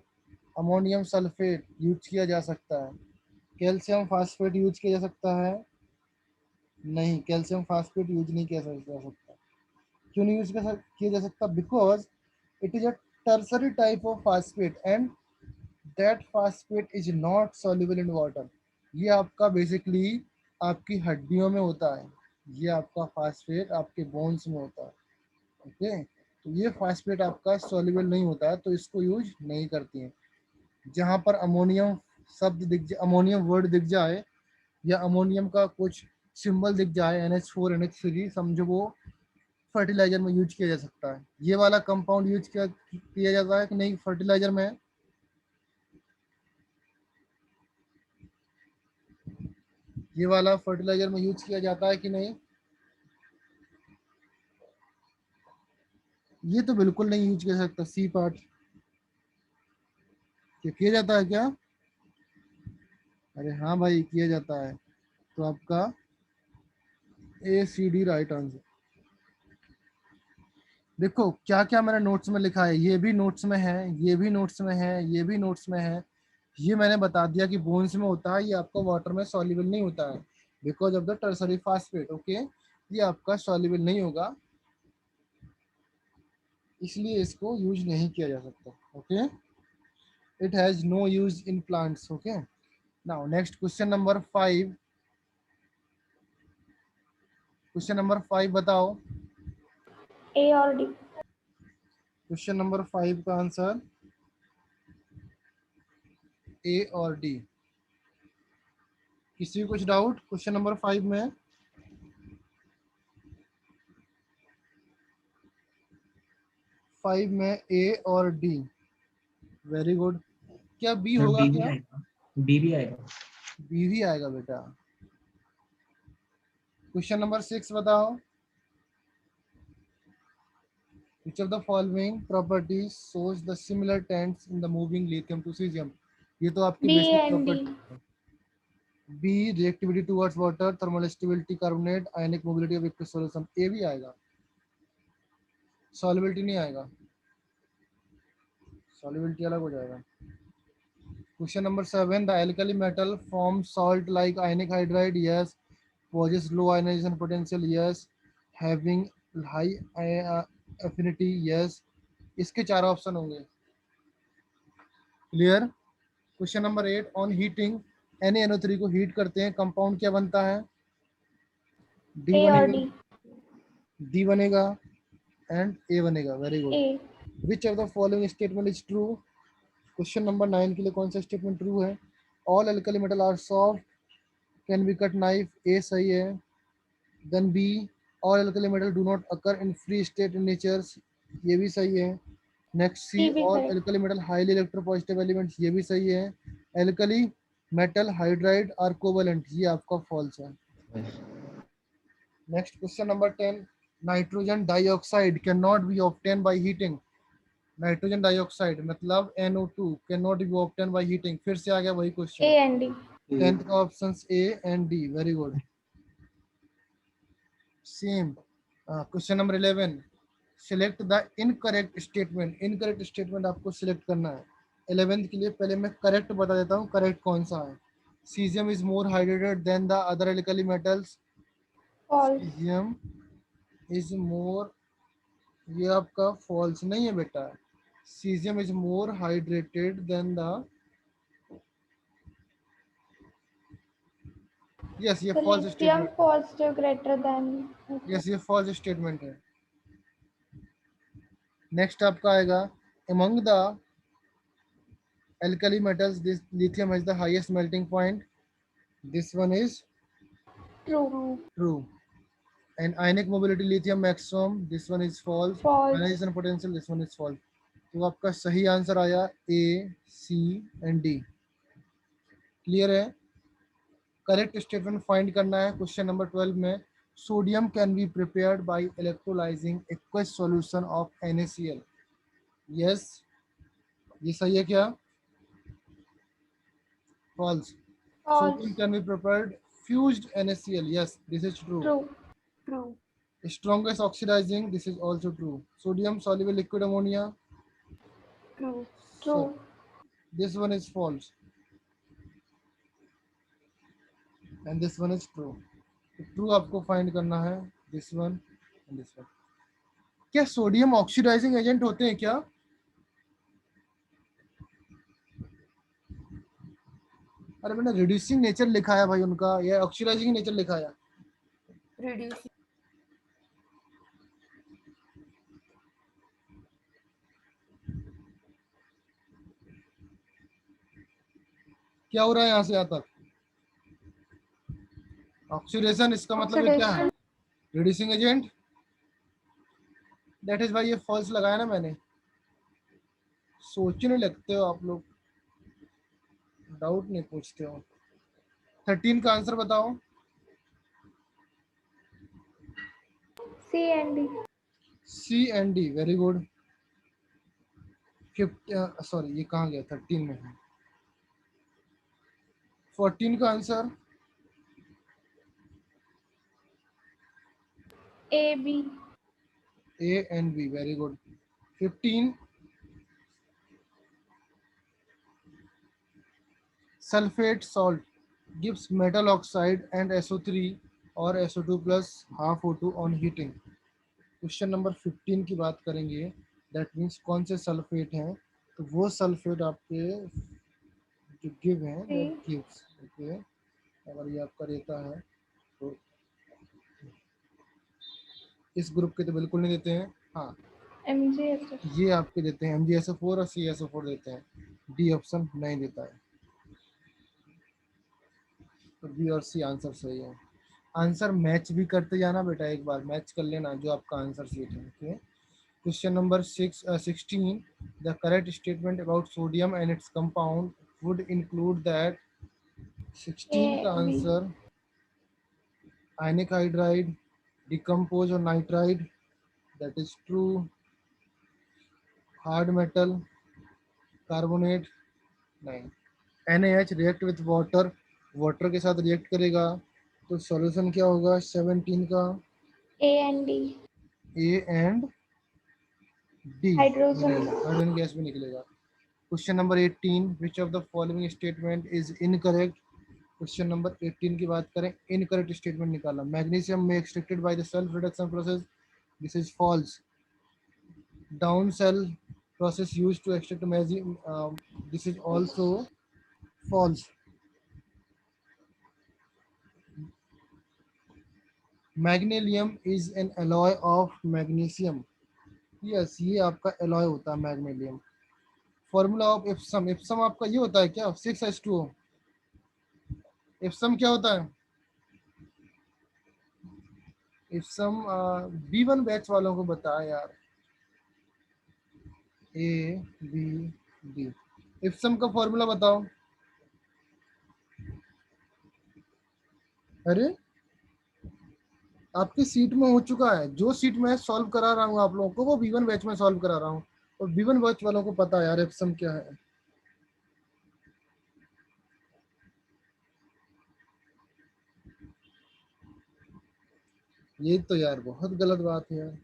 अमोनियम सल्फेट यूज किया जा सकता है। कैल्शियम फास्फेट यूज किया जा सकता है? नहीं, कैल्शियम फास्फेट यूज नहीं किया जा सकता। क्यों नहीं यूज किया जा सकता? Because it is a tertiary type of phosphate and that phosphate is not soluble in water. ये आपका बेसिकली आपकी हड्डियों में होता है, ये आपका फास्फेट आपके बोन्स में होता है, ओके, तो ये फास्फेट आपका सॉल्युबल नहीं होता है, तो इसको यूज नहीं करती हैं। जहाँ पर अमोनियम शब्द दिख जाए, अमोनियम वर्ड दिख जाए, या अमोनियम का कुछ सिंबल दिख जाए NH4 NH3, समझो वो फर्टिलाइजर में यूज किया जा सकता है। ये वाला कंपाउंड यूज किया जाता है कि नहीं फर्टिलाइजर में? ये वाला फर्टिलाइजर में यूज किया जाता है कि नहीं? ये तो बिल्कुल नहीं यूज किया सकता, सी पार्ट। क्या किया जाता है क्या? अरे हाँ भाई किया जाता है, तो आपका ACD राइट आंसर। देखो क्या क्या मैंने नोट्स में लिखा है, ये भी नोट्स में है, ये भी नोट्स में है, ये भी नोट्स में है। ये मैंने बता दिया कि बोन्स में होता है, ये आपका वाटर में सॉल्युबल नहीं होता है because of the tertiary phosphate, okay, ये आपका सॉल्युबल नहीं होगा, इसलिए इसको यूज नहीं किया जा सकता, okay, it has no use in plants, okay. Now next question number 5, question number 5 बताओ। A और D। क्वेश्चन नंबर 5 का आंसर ए और डी। किसी को कुछ डाउट क्वेश्चन नंबर 5 में? फाइव में ए और डी, वेरी गुड। क्या बी सर होगा बी भी क्या? आएगा, बी भी आएगा। बी भी आएगा बेटा। क्वेश्चन नंबर 6 बताओ। Which of the following properties shows the similar trends in the moving lithium to cesium? ये तो आपकी B basic and D। Property. B reactivity towards water, thermal stability, carbonate, ionic mobility of aqueous solution, A भी आएगा। Solubility नहीं आएगा, solubility अलग हो जाएगा। Question number 7, the alkali metal form salt like ionic hydride, yes, possess low ionization potential, yes, having high affinity, yes, इसके 4 option होंगे। Clear? Question number 8, on heating NaNO3 को हीट करते हैं, कंपाउंड क्या बनता है? डी A और बनेगा, D। डी बनेगा एंड ए बनेगा, very good. A। Which of the following statement is true? Question number 9 के लिए कौन सा स्टेटमेंट ट्रू है? All alkali metal are soft, can be cut knife, A सही है। Then B, all alkali metal do not occur in free state in natures, ये भी सही है। नेक्स्ट सी, C भी all correct. Alkali metal highly electropositive elements, ये भी सही है। Alkali metal hydride are covalent, ये आपका फॉल्स है। Next question number 10, nitrogen dioxide can not be obtain by heating. Nitrogen dioxide मतलब NO2 can not be obtain by heating. फिर से आ गया वही A question. and D. 10th का options A and D, very good. Same. Question number 11, select the incorrect statement. Incorrect statement आपको select करना है 11th के लिए। पहले मैं करेक्ट बता देता हूँ, करेक्ट कौन सा है। Caesium is more hydrated than the other alkali metals. False. Caesium is more, ये आपका फॉल्स नहीं है बेटा। Caesium is more hydrated than the, yes ये फॉल्स Silicium स्टेटमेंट है। positive greater than. यस ये फॉल्स स्टेटमेंट है। नेक्स्ट आपका आएगा, among the alkali metals this lithium has the highest melting point, this one is True. true। and ionic mobility lithium maximum, this one is false। False. ionization potential, this one is false। तो आपका सही answer आया A, C and D। Clear है? Correct statement find करना है question number 12 में। Sodium can be prepared by electrolysing aqueous solution of NaCl। Yes ये सही है क्या? False. False. Sodium can be prepared fused NaCl, yes this is true। True. True. Strongest oxidizing, this is also true। Sodium soluble liquid ammonia, True. so True. this one is false and this one is true। तो true आपको find करना है this one and this one. क्या sodium oxidising agent होते हैं क्या? अरे मैंने रिड्यूसिंग नेचर लिखा है भाई उनका, या ऑक्सीडाइजिंग नेचर लिखा है? Reduce. क्या हो रहा है यहाँ से यहाँ तक? ऑक्सीडेशन, इसका मतलब ये क्या है? Reducing agent. दैट इज भाई ये फॉल्स लगाया ना मैंने। सोचने लगते हो आप लोग, डाउट नहीं पूछते हो। 13 का आंसर बताओ। C and D. C and D, very good. 50 sorry ये कहाँ गया, 13 में है। 14 का answer A, B. A and B, very good. 15 sulphate salt gives metal oxide and SO3 और SO2 plus half O2 on heating. Question number 15 की बात करेंगे, दैट मीन्स कौन से सल्फेट हैं। तो वो सल्फेट आपके जो गिव हैं, दैट गिव्स, ओके। अगर ये आपका रहता है तो इस ग्रुप के तो बिल्कुल नहीं देते हैं। हाँ MgSO. ये आपके देते हैं MgSO4 और CSO4 देते हैं। डी ऑप्शन नहीं देता है, तो बी और सी आंसर सही है। आंसर मैच भी करते जाना बेटा, एक बार मैच कर लेना जो आपका आंसर सीट है, okay. Question number 16, the correct statement about sodium and its compound would include that. 16 का A, B. Answer ionic hydride, decompose और nitride, that is true. Hard metal, carbonate नहीं। NaH react with water, water के साथ react करेगा, तो solution क्या होगा 17 का? A and D. A and D, Hydrogen. Hydrogen gas भी निकलेगा। Question number 18, which of the following statement is incorrect. Question number 18 की बात करें, इनकरेक्ट स्टेटमेंट निकाला। मैग्नीशियम में extracted by the self reduction process, this is false. Down cell process used to extract magnesium, this is also false. Magnesium is an alloy of magnesium, yes ये आपका alloy होता है magnesium. Formula of Epsom, Epsom आपका ये होता है क्या 6H2O। Epsom क्या होता है? एप्सम B1 बैच वालों को बताया यार। ABD, एप्सम का फॉर्मूला बताओ। अरे आपकी सीट में हो चुका है, जो सीट में सॉल्व करा रहा हूँ आप लोगों को, वो B1 बैच में सॉल्व करा रहा हूँ। और B1 बैच वालों को पता है यार एप्सम क्या है। ये तो यार बहुत गलत बात है यार,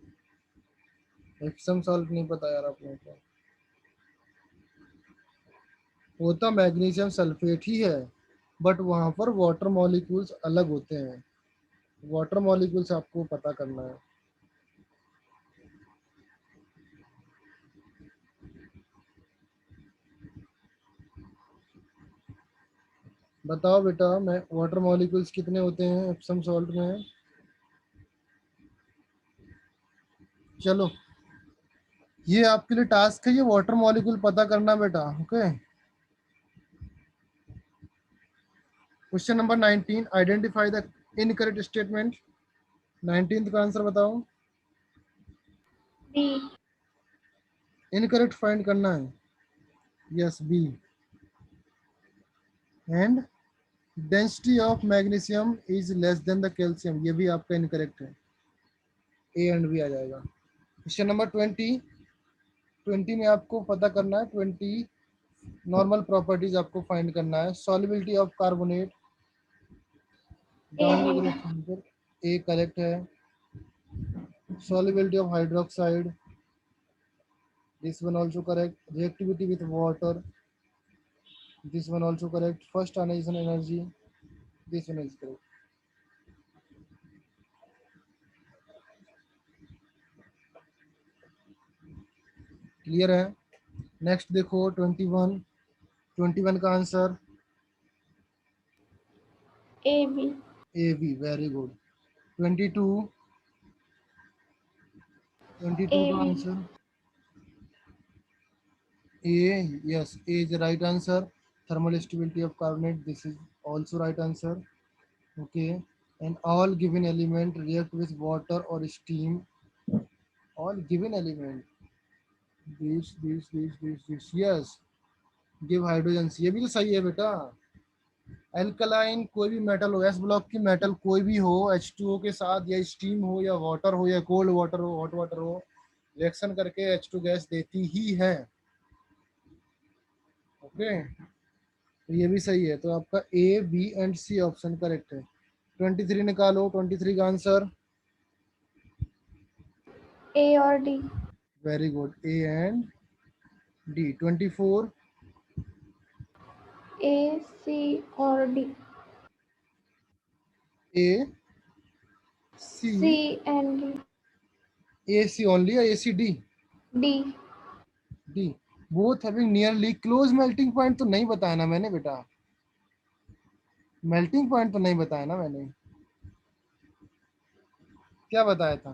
एप्सम सॉल्ट नहीं पता यार आप लोगों को। वो तो मैग्नीशियम सल्फेट ही है, बट वहां पर वाटर मॉलिक्यूल्स अलग होते हैं। वाटर मॉलिक्यूल्स आपको पता करना है। बताओ बेटा, मैं वाटर मॉलिक्यूल्स कितने होते हैं एप्सम सॉल्ट में? चलो, ये आपके लिए टास्क है, ये वाटर मॉलिक्यूल पता करना बेटा। Okay, question number 19, identify the incorrect statement. 19th का आंसर बताओ। B. इनकरेक्ट फाइंड करना है। Yes, B. And density of magnesium is less than the calcium, ये भी आपका इनकरेक्ट है। ए एंड बी आ जाएगा। क्वेश्चन नंबर 20 में आपको पता करना है 20 नॉर्मल प्रॉपर्टीज आपको फाइंड करना है। सॉल्युबिलिटी ऑफ कार्बोनेट, डाउनली AB. ग्रुप, ए करेक्ट है। solubility of hydroxide, this one also correct. Reactivity with water, this one also correct. First ionization energy, this one is correct. Clear है? Next देखो 21 का answer AB. A B, very good. 22 का AB. Answer A, yes, A is right answer. Thermal stability of carbonate, this is also right answer. Okay, and all given element react with water or steam. All given element, this, yes, give hydrogens, ये भी तो सही है बेटा। Alkaline कोई भी metal हो, S block की मेटल कोई भी हो, H2O के साथ या स्टीम हो या वाटर हो या कोल्ड वाटर हो, हॉट वाटर हो, रिएक्शन करके H2 गैस देती ही है। ओके, तो ये भी सही है, तो आपका A B and C option correct है। 23 निकालो, 23 का आंसर। A और D. Very good, A and D. 24 A, C और D. A C, C and D. A C only या A C D? D. D. Both having nearly close melting point तो नहीं बताया ना मैंने बेटा, मेल्टिंग पॉइंट तो नहीं बताया ना मैंने, क्या बताया था?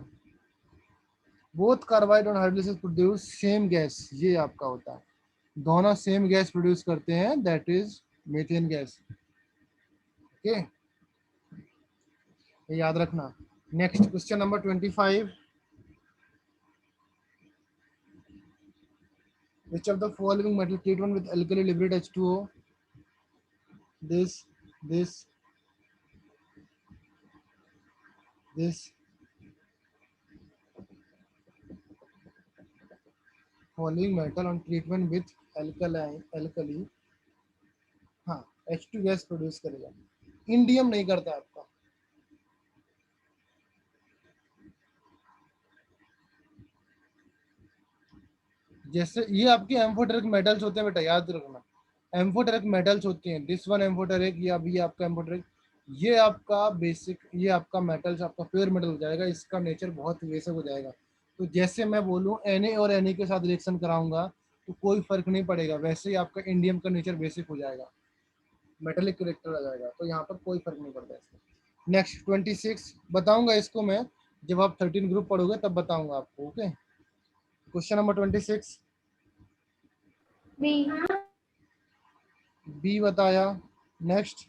बोथ कार्बाइड और हाइड्रोलिसिस प्रोड्यूस सेम गैस, ये आपका होता है, दोनों सेम गैस प्रोड्यूस करते हैं, that is methane gas. Okay, ये याद रखना। Next question number 25, which of the following metal treatment with alkali liberate H2O? This following metal on treatment with alkali, हाँ, H2 गैस प्रोड्यूस करेगा। Indium नहीं करता आपका। जैसे ये आपके एम्फोटेरिक मेटल्स होते हैं बेटा, याद रखना, एम्फोटेरिक मेटल्स होती हैं। दिस वन एम्फोटेरिक, या अभी आपका एम्फोटेरिक, ये आपका बेसिक, ये आपका मेटल्स आपका प्योर मेटल हो जाएगा, इसका नेचर बहुत बेसिक हो जाएगा। तो जैसे मैं बोलूँ Na और Na के साथ रिएक्शन कराऊंगा तो कोई फर्क नहीं पड़ेगा, वैसे ही आपका इंडियम का नेचर बेसिक हो जाएगा, मेटेलिक करेक्टर आ जाएगा, तो यहाँ पर कोई फर्क नहीं पड़ता इसका। नेक्स्ट 26 बताऊंगा इसको मैं, जब आप 13 ग्रुप पढ़ोगे तब बताऊंगा आपको। Okay, question number 26, B. B बताया। नेक्स्ट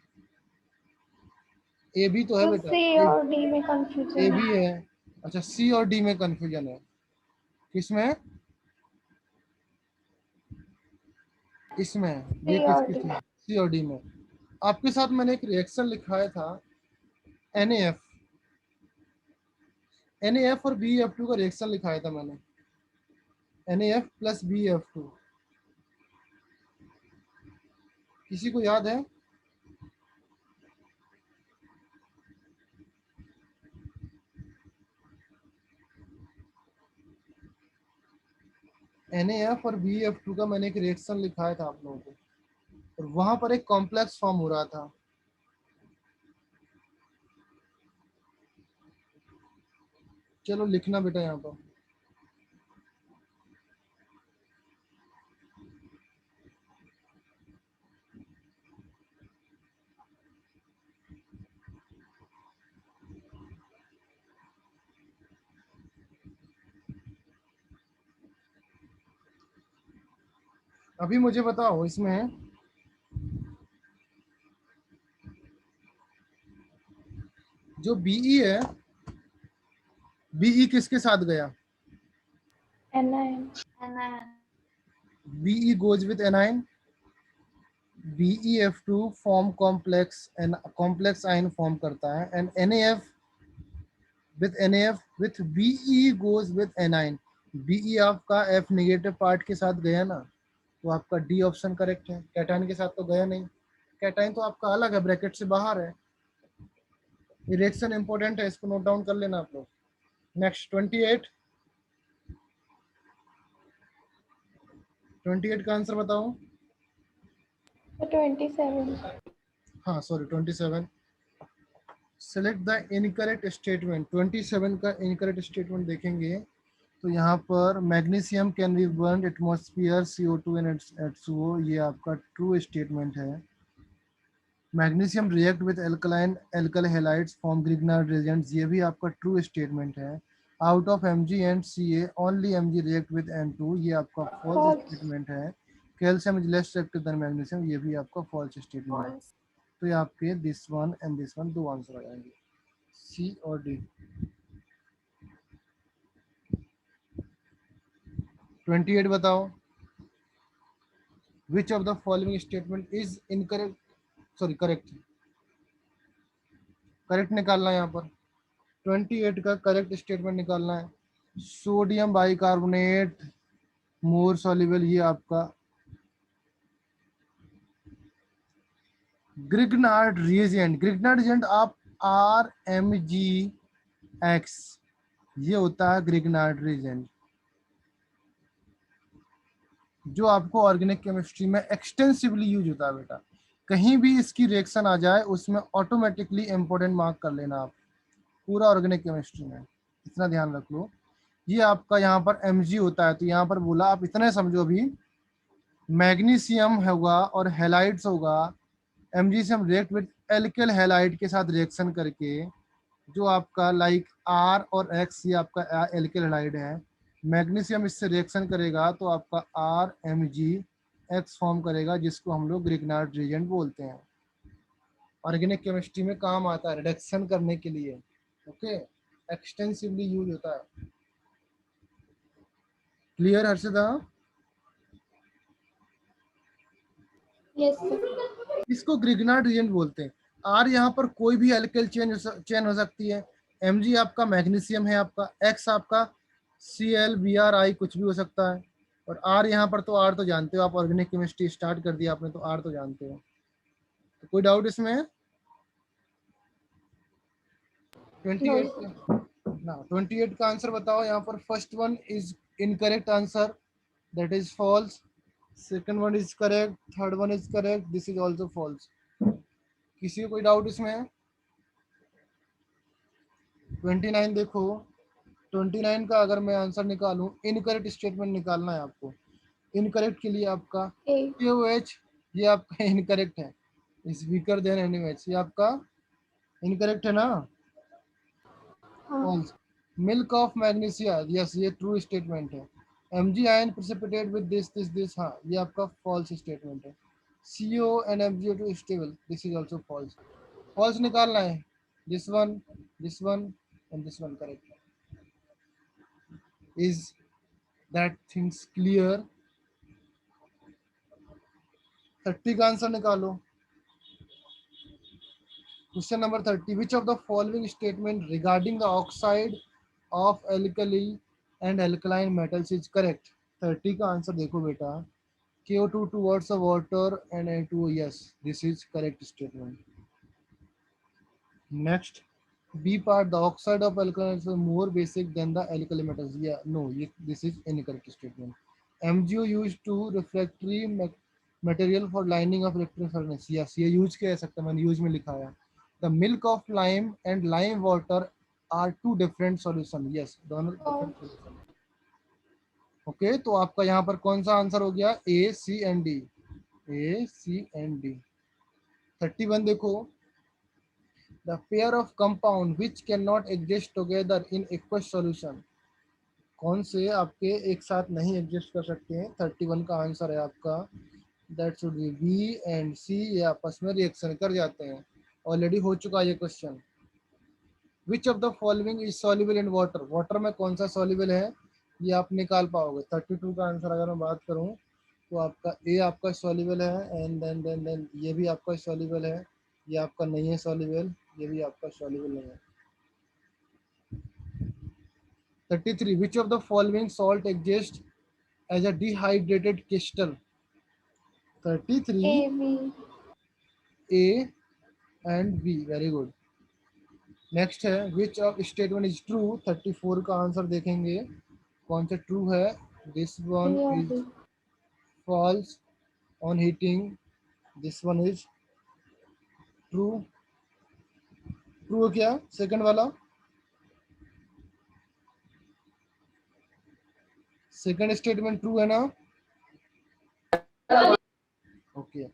ए बी तो है तो बेटा, C और D में कंफ्यूजन ए है। बी है। अच्छा, सी और डी में कंफ्यूजन है, किसमें? इसमें, ये C किस और किस D. में? सी और डी में। आपके साथ मैंने एक रिएक्शन लिखाया था, NaF, NaF और BF2 का रिएक्शन लिखाया था मैंने। NaF plus BF2। किसी को याद है? NaF और BF2 का मैंने एक रिएक्शन लिखाया था आप लोगों को, और वहां पर एक कॉम्प्लेक्स फॉर्म हो रहा था। चलो लिखना बेटा यहाँ पर। अभी मुझे बताओ इसमें जो बीई है, बीई किसके साथ गया? anion. BE goes with anion, BeF2 form complex and complex ion form करता है, एंड NaF विथ BE goes with anion. BE आपका F नेगेटिव पार्ट के साथ गया ना, तो आपका डी ऑप्शन करेक्ट है। कैटाइन के साथ तो गया नहीं, कैटाइन तो आपका अलग है, ब्रैकेट से बाहर है। रिएक्शन इंपॉर्टेंट है, इसको नोट डाउन कर लेना आप लोग। नेक्स्ट 28 का आंसर बताओ। 27. हाँ sorry 27। Select the incorrect statement. 27 का इनकरेक्ट स्टेटमेंट देखेंगे तो यहाँ पर magnesium can be burn atmosphere CO2 and H2O, ये आपका ट्रू स्टेटमेंट है। Magnesium react with alkaline alkyl halides form Grignard reagents, ये भी आपका ट्रू स्टेटमेंट है। Out of Mg and Ca only Mg react with N2, ये आपका false False. Statement है। Calcium is less reactive than magnesium, ये भी आपका फॉल्स स्टेटमेंट है। तो ये आपके this one and this one दो आंसर आ जाएंगे, सी और डी। 28 बताओ। विच of the following statement is incorrect, sorry correct, correct निकालना है यहाँ पर। 28 का करेक्ट स्टेटमेंट निकालना है। सोडियम बाइकार्बोनेट मोर सॉल्युबल, ये आपका ग्रिग्नार्ड रिएजेंट, ग्रिग्नार्ड रिएजेंट आप RMgX, ये होता है ग्रिग्नार्ड रिएजेंट, जो आपको ऑर्गेनिक केमिस्ट्री में एक्सटेंसिवली यूज होता है बेटा। कहीं भी इसकी रिएक्शन आ जाए उसमें ऑटोमेटिकली इंपॉर्टेंट मार्क कर लेना आप, पूरा ऑर्गेनिक केमिस्ट्री में, इतना ध्यान रख लो। ये आपका यहाँ पर Mg होता है, तो यहाँ पर बोला आप इतने समझो, अभी मैग्नीशियम होगा और हेलाइड्स होगा, Mg से हम रिएक्ट विद एल्किल हैलाइड के साथ रिएक्शन करके, जो आपका लाइक R और X, ये आपका एल्किल हैलाइड है, मैग्नीशियम इससे रिएक्शन करेगा तो आपका RMgX फॉर्म करेगा, जिसको हम लोग ग्रिग्नार्ड रिएजेंट बोलते हैं। ऑर्गेनिक केमिस्ट्री में काम आता है रिडक्शन करने के लिए, ओके, एक्सटेंसिवली यूज होता है। क्लियर हर्षदा? Yes, sir. इसको ग्रिग्नार्ड रिएजेंट बोलते हैं। R यहाँ पर कोई भी एल्किल चेन हो सकती है, Mg आपका मैग्नीशियम है, आपका X आपका ClBrI कुछ भी हो सकता है, और R यहाँ पर तो R तो जानते हो आप, ऑर्गेनिक केमिस्ट्री स्टार्ट कर दिया आपने तो R तो जानते हो। तो कोई डाउट इसमें? 28 ना 28 का आंसर बताओ यहाँ पर। First one is incorrect answer, that is false. Second one is correct, third one is correct, this is also false. किसी को कोई डाउट इसमें? 29 देखो, 29 का अगर मैं आंसर निकालूं, इनकरेक्ट स्टेटमेंट निकालना है आपको। इनकरेक्ट के लिए आपका A. KOH, ये आपका इनकरेक्ट है, इज वीकर देन NaOH, ये आपका इनकरेक्ट है ना? False. Milk of magnesia, yes ये ट्रू स्टेटमेंट है। Mg ion precipitate with this, हाँ ये आपका फॉल्स स्टेटमेंट है। CO and MgO2 stable, this is also false. False निकालना है, this one and this one correct. Is that things clear? 30 का answer निकालो। Question number 30, which of the following statement regarding the oxide of alkali and alkaline metals is correct? 30 का answer देखो बेटा, CO2 towards the water and N2O. Yes, this is correct statement. Next, B part, the oxide of alkaline is more basic than the alkali metals. Yeah, no, this is incorrect statement. MgO used to refractory material for lining of electric furnace. Yes, ये use कह सकते हैं, मैंने use में लिखा है. The milk of lime and lime water are two different solution. Yes, दोनों different solution. Okay तो आपका यहाँ पर कौन सा आंसर हो गया? A, C and D. A, C and D. 31 देखो, the pair of compound which cannot exist together in aqueous solution. कौन से आपके एक साथ नहीं एग्जिस्ट कर सकते हैं? 31 का आंसर है आपका, that should B B and C. ये आपस में रिएक्शन कर जाते हैं, ऑलरेडी हो चुका ये question. Which of the following is soluble in water? Water में कौन सा सॉल्युबल है ये आप निकाल पाओगे. 32 का आंसर अगर मैं बात करूं तो आपका A आपका सॉल्युबल है, एंड देन ये भी आपका सॉल्युबल है, ये आपका नहीं है सॉल्युबल, ये भी आपका सॉल्युबल नहीं है. 33 which of the following salt exists as a dehydrated crystal? 33 A, B. A and B. Very good. Next है which of statement is true? 34 का आंसर देखेंगे कौन सा ट्रू है. This one C or is D. Falls on heating, this one is true. True क्या second वाला? Second statement true है ना? Okay.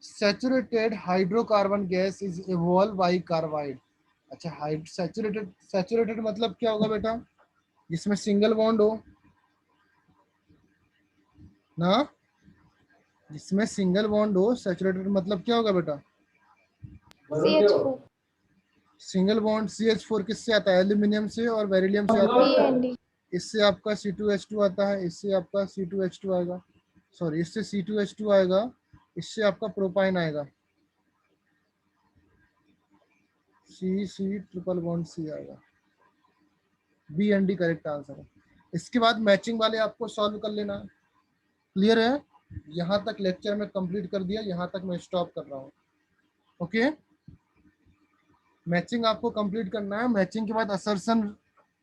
Saturated hydrocarbon gas is evolve bye carbide. अच्छा, सैचुरेटेड मतलब क्या होगा बेटा? जिसमें सिंगल बॉन्ड हो ना, जिसमें सिंगल बॉन्ड हो. सैचुरेटेड मतलब क्या होगा बेटा? CH4. सिंगल बॉन्ड CH4 किससे आता है? एल्यूमिनियम से और बेरिलियम से आता B है. and D. इससे आपका C2H2 आता है, इससे आपका C2H2 आएगा, सॉरी इससे C2H2 आएगा, इससे आपका प्रोपाइन आएगा, C ट्रिपल बॉन्ड C आएगा. B and D correct answer है. इसके बाद मैचिंग वाले आपको सॉल्व कर लेना है. क्लियर है? यहाँ तक लेक्चर में कंप्लीट कर दिया, यहाँ तक मैं स्टॉप कर रहा हूँ. ओके, मैचिंग आपको कंप्लीट करना है. मैचिंग के बाद असर्शन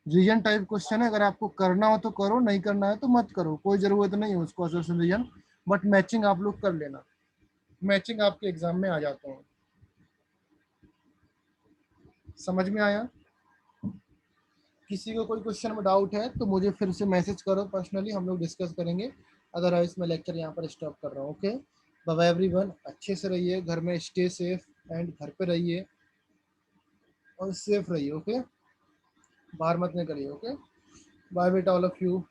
रीजन टाइप क्वेश्चन है, अगर आपको करना हो तो करो, नहीं करना है तो मत करो, कोई जरूरत नहीं है उसको असर्शन रीजन, बट मैचिंग आप लोग कर लेना. मैचिंग आपके एग्जाम में आ जाते हैं. समझ में आया? किसी को कोई क्वेश्चन में डाउट है तो मुझे फिर से मैसेज करो पर्सनली, हम लोग डिस्कस करेंगे. अदरवाइज मैं लेक्चर यहाँ पर स्टॉप कर रहा हूँ. Okay, bye bye everyone. अच्छे से रहिए, घर में स्टे सेफ एंड घर पे रहिए और सेफ रहिए. ओके, बाहर मत निकलिए. ओके, बाय बेटा ऑल ऑफ यू.